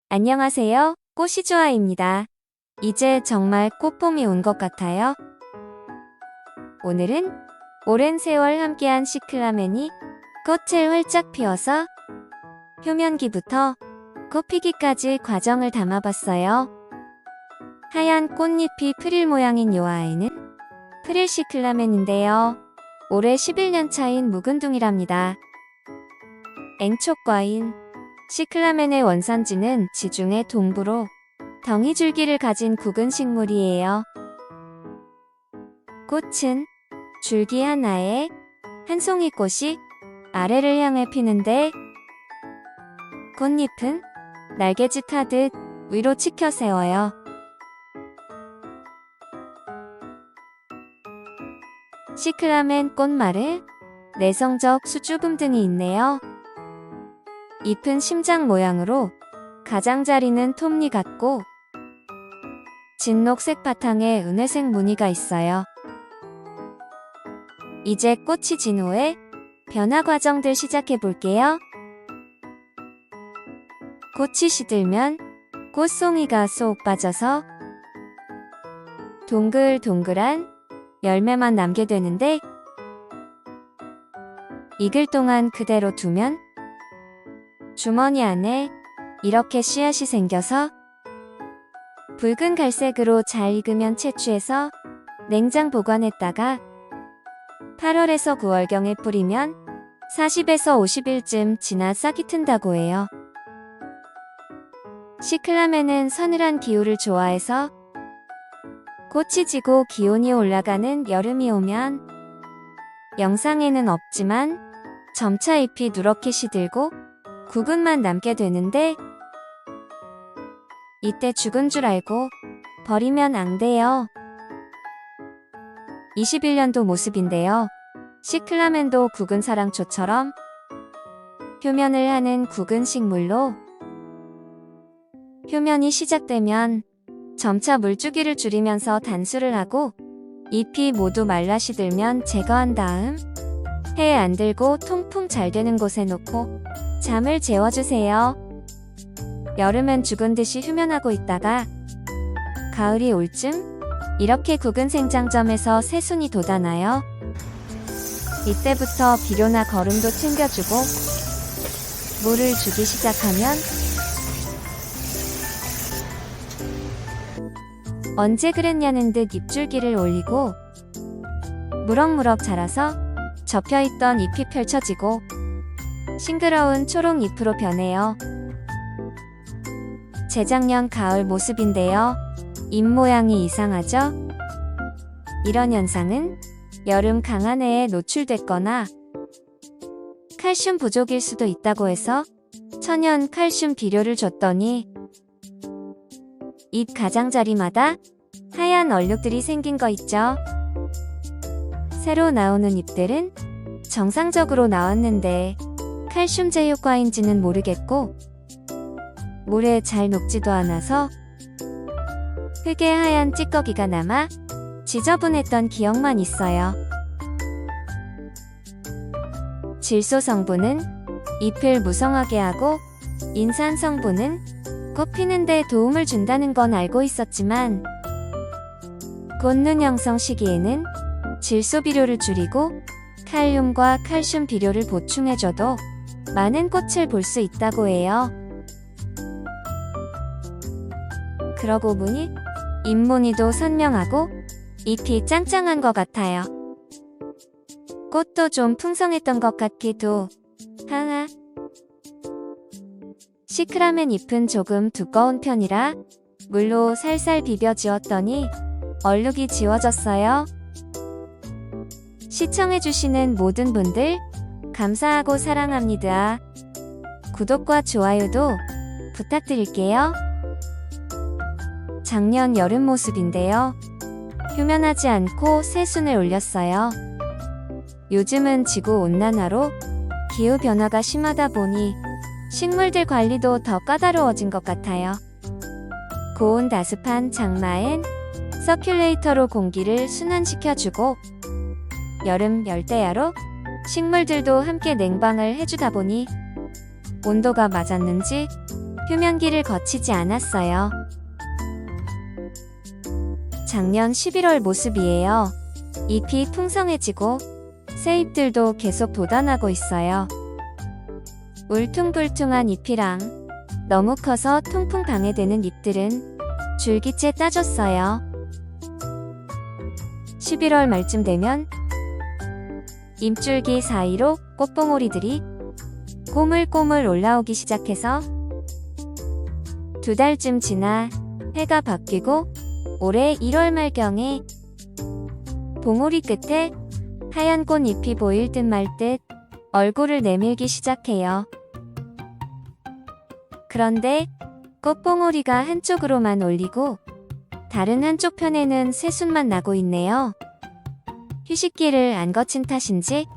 안녕하세요. 꽃이주아입니다. 이제 정말 꽃봄이 온 것 같아요. 오늘은 오랜 세월 함께한 시클라멘이 꽃을 활짝 피워서 표면기부터 꽃피기까지 과정을 담아봤어요. 하얀 꽃잎이 프릴 모양인 요 아이는 프릴 시클라멘인데요. 올해 11년 차인 묵은둥이랍니다. 앵촉과인 시클라멘의 원산지는 지중해 동부로 덩이줄기를 가진 굵은 식물이에요. 꽃은 줄기 하나에 한 송이 꽃이 아래를 향해 피는데 꽃잎은 날개짓 하듯 위로 치켜 세워요. 시클라멘 꽃말에 내성적 수줍음 등이 있네요. 잎은 심장 모양으로 가장자리는 톱니 같고 진녹색 바탕에 은회색 무늬가 있어요. 이제 꽃이 진 후에 변화 과정들 시작해 볼게요. 꽃이 시들면 꽃송이가 쏙 빠져서 동글동글한 열매만 남게 되는데 익을 동안 그대로 두면 주머니 안에 이렇게 씨앗이 생겨서 붉은 갈색으로 잘 익으면 채취해서 냉장 보관했다가 8월에서 9월경에 뿌리면 40에서 50일쯤 지나 싹이 튼다고 해요. 시클라멘은 서늘한 기후를 좋아해서 꽃이 지고 기온이 올라가는 여름이 오면 영상에는 없지만 점차 잎이 누렇게 시들고 구근만 남게 되는데 이때 죽은 줄 알고 버리면 안 돼요. 21년도 모습인데요. 시클라멘도 굵은 사랑초처럼 표면을 하는 굵은 식물로 표면이 시작되면 점차 물주기를 줄이면서 단수를 하고 잎이 모두 말라 시들면 제거한 다음 해에 안 들고 통풍 잘 되는 곳에 놓고 잠을 재워주세요. 여름은 죽은 듯이 휴면하고 있다가 가을이 올 쯤 이렇게 굵은 생장점에서 새순이 돋아나요. 이때부터 비료나 거름도 챙겨주고 물을 주기 시작하면 언제 그랬냐는 듯 잎줄기를 올리고 무럭무럭 자라서 접혀있던 잎이 펼쳐지고 싱그러운 초록 잎으로 변해요. 재작년 가을 모습인데요. 잎 모양이 이상하죠? 이런 현상은 여름 강한해에 노출됐거나 칼슘 부족일 수도 있다고 해서 천연 칼슘 비료를 줬더니 잎 가장자리마다 하얀 얼룩들이 생긴 거 있죠? 새로 나오는 잎들은 정상적으로 나왔는데 칼슘제 효과인지는 모르겠고 물에 잘 녹지도 않아서 흙에 하얀 찌꺼기가 남아 지저분했던 기억만 있어요. 질소 성분은 잎을 무성하게 하고 인산 성분은 꽃 피는데 도움을 준다는 건 알고 있었지만 꽃눈 형성 시기에는 질소 비료를 줄이고 칼륨과 칼슘 비료를 보충해줘도 많은 꽃을 볼 수 있다고 해요. 그러고 보니 잎무늬도 선명하고 잎이 짱짱한 것 같아요. 꽃도 좀 풍성했던 것 같기도 하하. 시클라멘 잎은 조금 두꺼운 편이라 물로 살살 비벼 지웠더니 얼룩이 지워졌어요. 시청해주시는 모든 분들 감사하고 사랑합니다. 구독과 좋아요도 부탁드릴게요. 작년 여름 모습인데요. 휴면하지 않고 새순을 올렸어요. 요즘은 지구온난화로 기후변화가 심하다 보니 식물들 관리도 더 까다로워진 것 같아요. 고온 다습한 장마엔 서큘레이터로 공기를 순환시켜주고 여름 열대야로 식물들도 함께 냉방을 해주다 보니 온도가 맞았는지 휴면기를 거치지 않았어요. 작년 11월 모습이에요. 잎이 풍성해지고 새잎들도 계속 돋아나고 있어요. 울퉁불퉁한 잎이랑 너무 커서 통풍 방해되는 잎들은 줄기째 따줬어요. 11월 말쯤 되면 잎줄기 사이로 꽃봉오리들이 꼬물꼬물 올라오기 시작해서 2달쯤 지나 해가 바뀌고 올해 1월 말경에 봉오리 끝에 하얀 꽃잎이 보일 듯 말 듯 얼굴을 내밀기 시작해요. 그런데 꽃봉오리가 한쪽으로만 올리고 다른 한쪽 편에는 새순만 나고 있네요. 휴식기를 안 거친 탓인지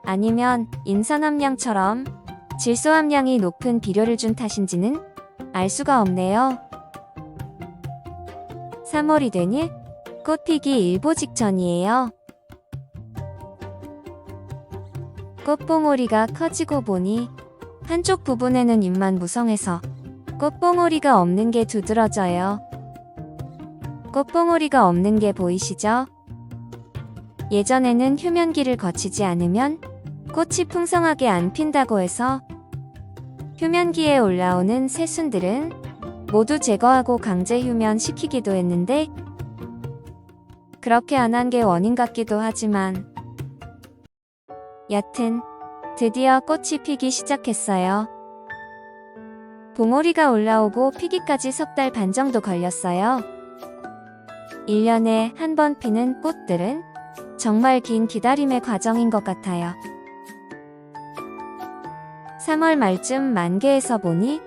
아니면 인산함량처럼 질소함량이 높은 비료를 준 탓인지는 알 수가 없네요. 3월이 되니 꽃피기 일보 직전이에요. 꽃봉오리가 커지고 보니 한쪽 부분에는 잎만 무성해서 꽃봉오리가 없는 게 두드러져요. 꽃봉오리가 없는 게 보이시죠? 예전에는 휴면기를 거치지 않으면 꽃이 풍성하게 안 핀다고 해서 휴면기에 올라오는 새순들은 모두 제거하고 강제 휴면시키기도 했는데 그렇게 안 한 게 원인 같기도 하지만 여튼 드디어 꽃이 피기 시작했어요. 봉오리가 올라오고 피기까지 3달 반 정도 걸렸어요. 1년에 한 번 피는 꽃들은 정말 긴 기다림의 과정인 것 같아요. 3월 말쯤 만개에서 보니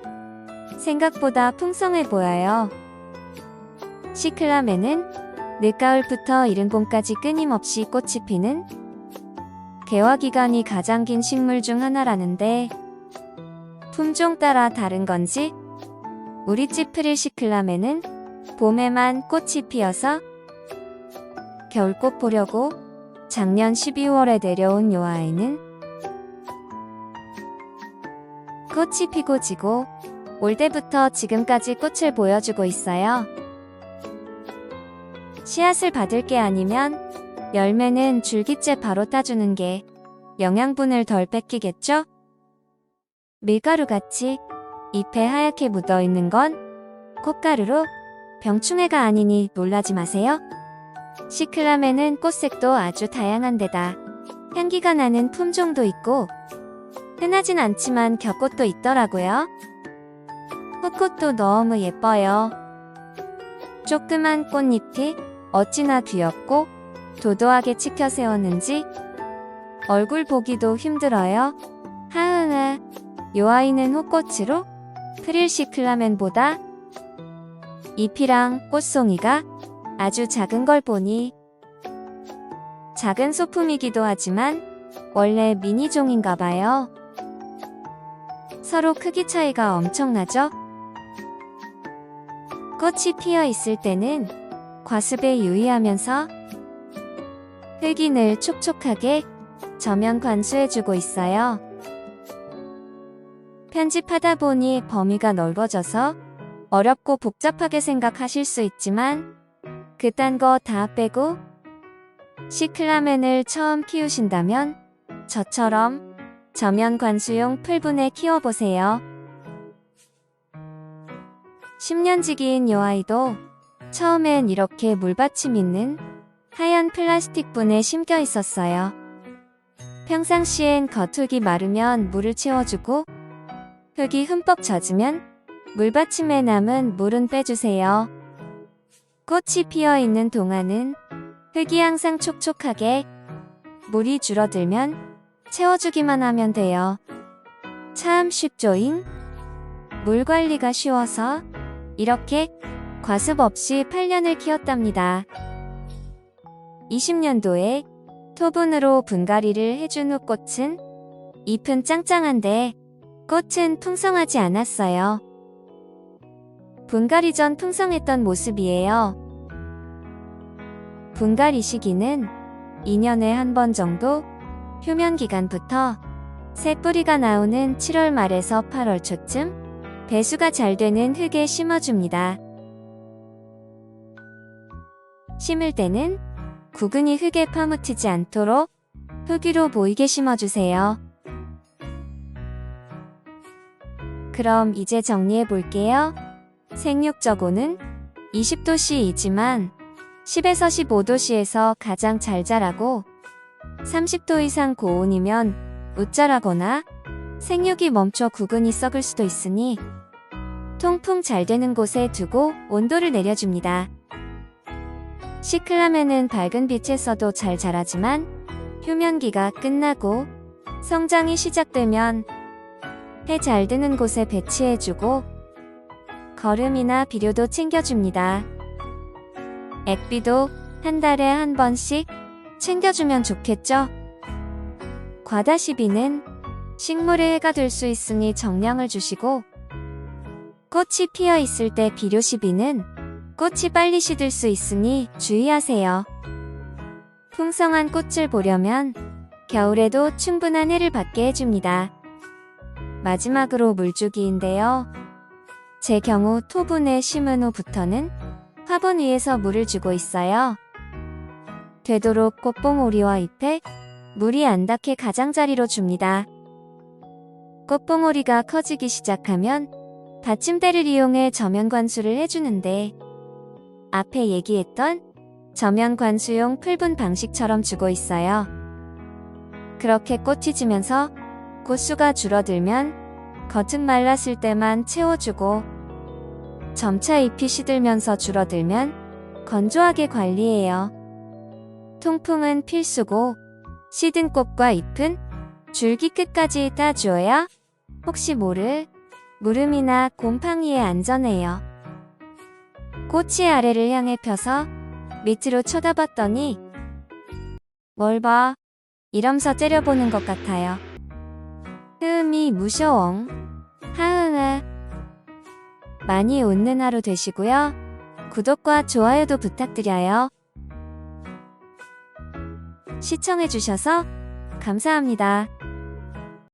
생각보다 풍성해 보여요. 시클라멘은 늦가을부터 이른 봄까지 끊임없이 꽃이 피는 개화기간이 가장 긴 식물 중 하나라는데 품종 따라 다른 건지 우리 집 프릴시클라멘은 봄에만 꽃이 피어서 겨울꽃 보려고 작년 12월에 내려온 요 아이는 꽃이 피고 지고 올 때부터 지금까지 꽃을 보여주고 있어요. 씨앗을 받을 게 아니면 열매는 줄기째 바로 따주는 게 영양분을 덜 뺏기겠죠? 밀가루같이 잎에 하얗게 묻어있는 건 꽃가루로 병충해가 아니니 놀라지 마세요. 시클라멘은 꽃색도 아주 다양한 데다 향기가 나는 품종도 있고 흔하진 않지만 겹꽃도 있더라고요. 헛꽃도 너무 예뻐요. 조그만 꽃잎이 어찌나 귀엽고 도도하게 치켜 세웠는지 얼굴 보기도 힘들어요. 하응아, 요 아이는 호꽃으로 프릴시클라멘보다 잎이랑 꽃송이가 아주 작은 걸 보니 작은 소품이기도 하지만 원래 미니종인가 봐요. 서로 크기 차이가 엄청나죠? 꽃이 피어 있을 때는 과습에 유의하면서 흙이 늘 촉촉하게 저면 관수해주고 있어요. 편집하다 보니 범위가 넓어져서 어렵고 복잡하게 생각하실 수 있지만 그딴 거 다 빼고 시클라멘을 처음 키우신다면 저처럼 저면 관수용 풀분에 키워보세요. 10년지기인 요 아이도 처음엔 이렇게 물받침 있는 하얀 플라스틱 분에 심겨 있었어요. 평상시엔 겉흙이 마르면 물을 채워주고 흙이 흠뻑 젖으면 물받침에 남은 물은 빼주세요. 꽃이 피어 있는 동안은 흙이 항상 촉촉하게, 물이 줄어들면 채워주기만 하면 돼요. 참 쉽죠잉? 물 관리가 쉬워서 이렇게 과습 없이 8년을 키웠답니다. 20년도에 토분으로 분갈이를 해준 후 꽃은 잎은 짱짱한데 꽃은 풍성하지 않았어요. 분갈이 전 풍성했던 모습이에요. 분갈이 시기는 2년에 한 번 정도, 휴면 기간부터 새 뿌리가 나오는 7월 말에서 8월 초쯤, 배수가 잘 되는 흙에 심어줍니다. 심을 때는 구근이 흙에 파묻히지 않도록 흙 위로 보이게 심어주세요. 그럼 이제 정리해 볼게요. 생육저고는 20도씨이지만 10에서 15도씨에서 가장 잘 자라고 30도 이상 고온이면 웃자라거나 생육이 멈춰 구근이 썩을 수도 있으니 통풍 잘 되는 곳에 두고 온도를 내려줍니다. 시클라멘은 밝은 빛에서도 잘 자라지만 휴면기가 끝나고 성장이 시작되면 해 잘 드는 곳에 배치해주고 거름이나 비료도 챙겨줍니다. 액비도 한 달에 한 번씩 챙겨주면 좋겠죠? 과다 시비는 식물에 해가 될 수 있으니 정량을 주시고 꽃이 피어 있을 때 비료 시비는 꽃이 빨리 시들 수 있으니 주의하세요. 풍성한 꽃을 보려면 겨울에도 충분한 해를 받게 해줍니다. 마지막으로 물주기인데요. 제 경우 토분에 심은 후부터는 화분 위에서 물을 주고 있어요. 되도록 꽃봉오리와 잎에 물이 안 닿게 가장자리로 줍니다. 꽃봉오리가 커지기 시작하면 받침대를 이용해 저면관수를 해주는데 앞에 얘기했던 저면관수용 풀분 방식처럼 주고 있어요. 그렇게 꽃이 지면서 꽃수가 줄어들면 겉은 말랐을 때만 채워주고 점차 잎이 시들면서 줄어들면 건조하게 관리해요. 통풍은 필수고 시든 꽃과 잎은 줄기 끝까지 따줘야 혹시 모를 무름이나 곰팡이에 안전해요. 꽃이 아래를 향해 펴서 밑으로 쳐다봤더니 뭘 봐? 이러면서 째려보는 것 같아요. 흐음이 무셔웡. 하응아. 많이 웃는 하루 되시고요. 구독과 좋아요도 부탁드려요. 시청해주셔서 감사합니다.